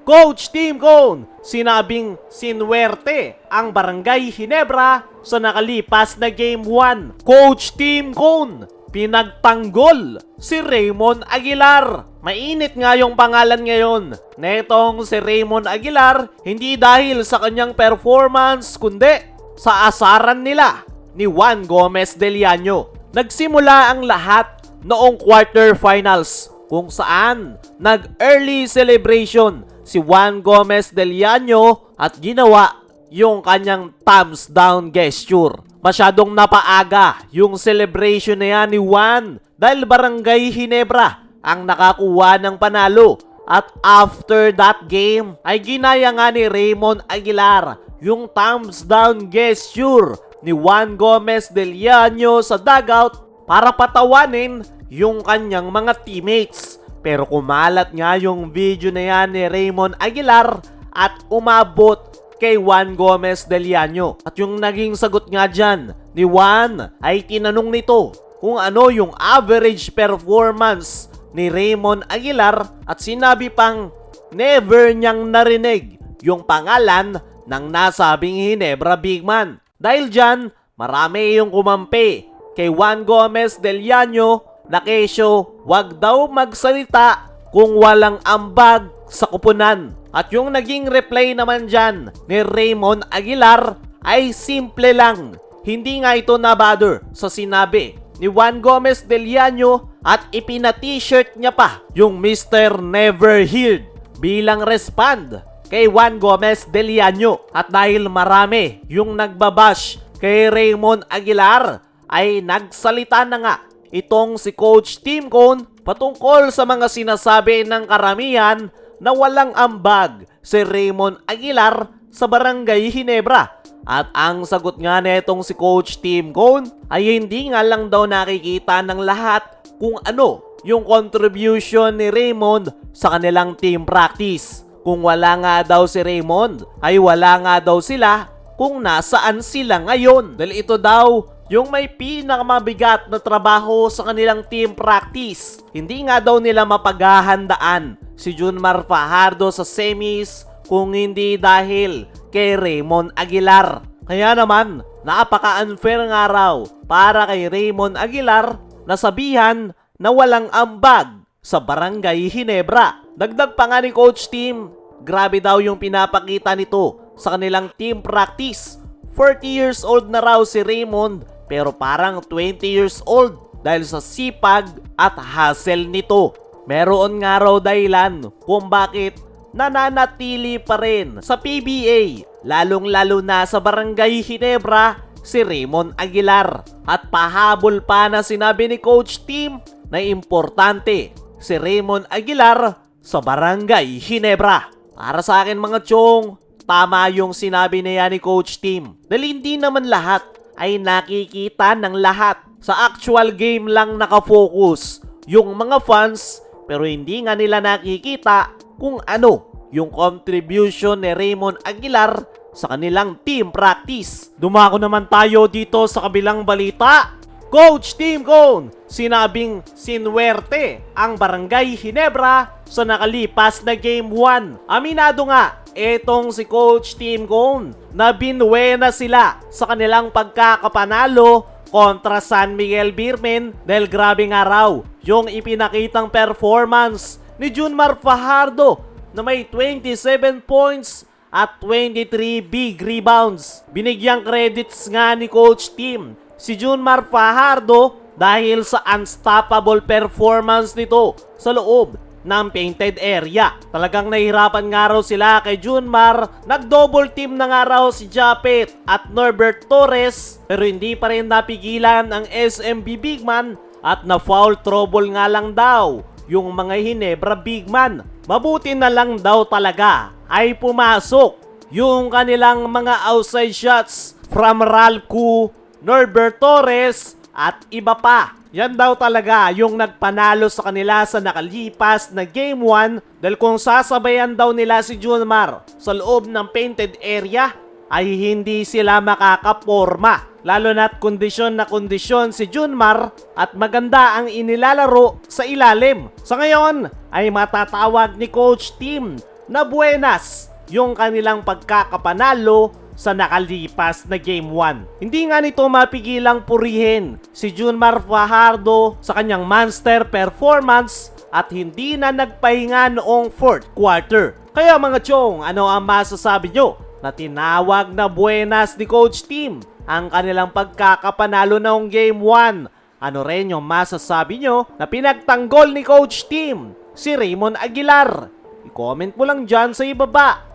Coach Tim Cone, sinabing sinwerte ang Barangay Ginebra sa nakalipas na Game 1. Coach Tim Cone, pinagtanggol si Raymond Aguilar. Mainit nga yung pangalan ngayon netong si Raymond Aguilar, hindi dahil sa kanyang performance kundi sa asaran nila ni Juan Gomez del Llano. Nagsimula ang lahat noong quarterfinals kung saan nag-early celebration si Juan Gomez del Llano at ginawa yung kanyang thumbs down gesture. Masyadong napaaga yung celebration na yan ni Juan dahil Barangay Ginebra ang nakakuha ng panalo. At after that game ay ginaya nga ni Raymond Aguilar yung thumbs down gesture ni Juan Gomez del Llano sa dugout para patawanin yung kanyang mga teammates. Pero kumalat nga yung video na yan ni Raymond Aguilar at umabot kay Juan Gomez del Llano. At yung naging sagot nga dyan ni Juan ay tinanong nito kung ano yung average performance ni Raymond Aguilar at sinabi pang never niyang narinig yung pangalan ng nasabing Ginebra big man. Dahil dyan, marami yung kumampi kay Juan Gomez del Llano na kesyo wag daw magsalita kung walang ambag sa kupunan. At yung naging reply naman dyan ni Raymond Aguilar ay simple lang. Hindi nga ito nabother sa sinabi ni Juan Gomez del Llano at ipina-t-shirt niya pa yung Mr. Never Heard bilang respond kay Juan Gomez del Llano. At dahil marami yung nagbabash kay Raymond Aguilar ay nagsalita na nga itong si Coach Tim Cone patungkol sa mga sinasabi ng karamihan na walang ambag si Raymond Aguilar sa Barangay Ginebra. At ang sagot nga netong si Coach Tim Cone ay hindi nga lang daw nakikita ng lahat kung ano yung contribution ni Raymond sa kanilang team practice. Kung wala nga daw si Raymond ay wala nga daw sila kung nasaan sila ngayon. Dahil ito daw yung may pinakamabigat na trabaho sa kanilang team practice. Hindi nga daw nila mapaghahandaan si Junmar Fajardo sa semis kung hindi dahil kay Raymond Aguilar. Kaya naman, napaka-unfair nga raw para kay Raymond Aguilar na sabihan na walang ambag sa Barangay Ginebra. Dagdag pa nga ni Coach Tim, grabe daw yung pinapakita nito sa kanilang team practice. 40 years old na raw si Raymond pero parang 20 years old dahil sa sipag at hustle nito. Meron nga raw dahilan kung bakit nananatili pa rin sa PBA, lalong-lalo na sa Barangay Ginebra si Raymond Aguilar. At pahabol pa na sinabi ni Coach Tim na importante si Raymond Aguilar sa Barangay Ginebra. Para sa akin mga chong, tama yung sinabi na yan ni Coach Tim. Dahil hindi naman lahat ay nakikita ng lahat. Sa actual game lang nakafocus yung mga fans pero hindi nga nila nakikita kung ano yung contribution ni Raymond Aguilar sa kanilang team practice. Dumako naman tayo dito sa kabilang balita. Coach Tim Cone, sinabing sinwerte ang Barangay Ginebra sa nakalipas na Game 1. Aminado nga etong si Coach Tim Cone na binwena sila sa kanilang pagkakapanalo kontra San Miguel Beermen dahil grabe nga raw yung ipinakitang performance ni Junmar Fajardo na may 27 points at 23 big rebounds. Binigyang credits nga ni Coach Tim si Junmar Fajardo dahil sa unstoppable performance nito sa loob ng painted area. Talagang nahihirapan nga raw sila kay Junmar. Nag-double team na nga raw si Japet at Norbert Torres pero hindi pa rin napigilan ang SMB big man at na-foul trouble nga lang daw yung mga Ginebra big man. Mabuti na lang daw talaga ay pumasok yung kanilang mga outside shots from Ralcu, Norbert Torres at iba pa. Yan daw talaga yung nagpanalo sa kanila sa nakalipas na Game 1 dahil kung sasabayan daw nila si Junmar sa loob ng painted area ay hindi sila makakaporma. Lalo na't kondisyon na kondisyon si Junmar at maganda ang inilalaro sa ilalim. Sa ngayon ay matatawag ni Coach Tim na buenas yung kanilang pagkakapanalo sa nakalipas na Game 1. Hindi nga nito mapigilang purihin si Junmar Fajardo sa kanyang monster performance at hindi na nagpahinga noong 4th quarter. Kaya mga chong, ano ang masasabi nyo na tinawag na buenas ni Coach Tim ang kanilang pagkakapanalo noong Game 1? Ano rin yung masasabi nyo na pinagtanggol ni Coach Tim si Raymond Aguilar? I-comment mo lang dyan sa ibaba.